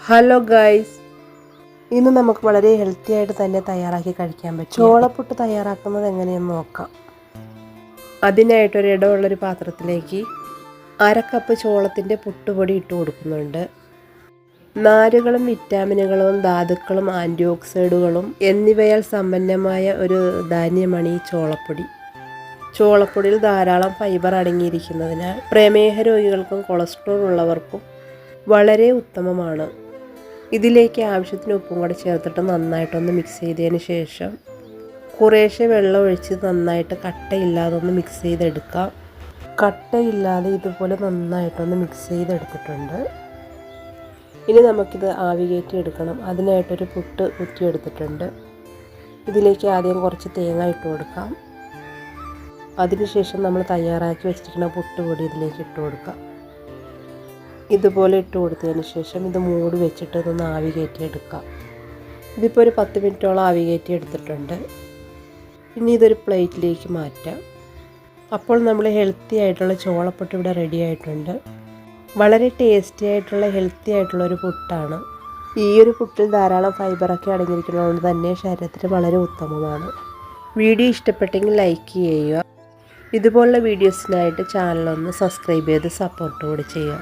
Hello guys, ഇന്ന് നമുക്ക് വളരെ ഹെൽത്തി ആയിട്ട് തന്നെ തയ്യാറാക്കി കഴിക്കാൻ പറ്റും ചോളപ്പുട്ട് തയ്യാറാക്കുന്നത് എങ്ങനെയെന്ന് നോക്കാം. അതിനായിട്ടൊരു ഇടമുള്ളൊരു പാത്രത്തിലേക്ക് 1/2 കപ്പ് ചോളത്തിൻ്റെ പുട്ടുപൊടി ഇട്ട് കൊടുക്കുന്നുണ്ട്. നാരുകളും വിറ്റാമിനുകളും ധാതുക്കളും ആൻറ്റി ഓക്സിഡുകളും എന്നിവയാൽ സമ്പന്നമായ ഒരു ധാന്യമാണ് ഈ ചോളപ്പൊടി. ചോളപ്പൊടിയിൽ ധാരാളം ഫൈബർ അടങ്ങിയിരിക്കുന്നതിനാൽ പ്രമേഹ രോഗികൾക്കും കൊളസ്ട്രോൾ ഉള്ളവർക്കും വളരെ ഉത്തമമാണ്. ഇതിലേക്ക് ആവശ്യത്തിന് ഉപ്പും കൂടെ ചേർത്തിട്ട് നന്നായിട്ടൊന്ന് മിക്സ് ചെയ്തതിന് ശേഷം കുറേശ്ശെ വെള്ളം ഒഴിച്ച് നന്നായിട്ട് കട്ടയില്ലാതെ ഒന്ന് മിക്സ് ചെയ്തെടുക്കാം. കട്ടയില്ലാതെ ഇതുപോലെ നന്നായിട്ടൊന്ന് മിക്സ് ചെയ്തെടുത്തിട്ടുണ്ട്. ഇനി നമുക്കിത് ആവി കയറ്റി എടുക്കണം. അതിനായിട്ടൊരു പുട്ട് കുറ്റിയെടുത്തിട്ടുണ്ട്. ഇതിലേക്ക് ആദ്യം കുറച്ച് തേങ്ങ ഇട്ട് കൊടുക്കാം. അതിനുശേഷം നമ്മൾ തയ്യാറാക്കി വെച്ചിരിക്കുന്ന പുട്ടുപൊടി ഇതിലേക്ക് ഇട്ട് കൊടുക്കാം. ഇതുപോലെ ഇട്ട് കൊടുത്തതിന് ശേഷം ഇത് മൂടി വെച്ചിട്ട് ഇതൊന്ന് ആവി കയറ്റി എടുക്കാം. ഇതിപ്പോൾ ഒരു 10 മിനിറ്റോളം ആവി കയറ്റി എടുത്തിട്ടുണ്ട്. ഇനി ഇതൊരു പ്ലേറ്റിലേക്ക് മാറ്റാം. അപ്പോൾ നമ്മൾ ഹെൽത്തി ആയിട്ടുള്ള ചോളപ്പുട്ട് ഇവിടെ റെഡി ആയിട്ടുണ്ട്. വളരെ ടേസ്റ്റി ആയിട്ടുള്ള ഹെൽത്തി ആയിട്ടുള്ളൊരു പുട്ടാണ്. ഈ ഒരു പുട്ടിൽ ധാരാളം ഫൈബറൊക്കെ അടങ്ങിയിരിക്കുന്നതുകൊണ്ട് തന്നെ ശരീരത്തിന് വളരെ ഉത്തമമാണ്. വീഡിയോ ഇഷ്ടപ്പെട്ടെങ്കിൽ ലൈക്ക് ചെയ്യുക. ഇതുപോലുള്ള വീഡിയോസിനായിട്ട് ചാനലൊന്ന് സബ്സ്ക്രൈബ് ചെയ്ത് സപ്പോർട്ട് കൂടി ചെയ്യുക.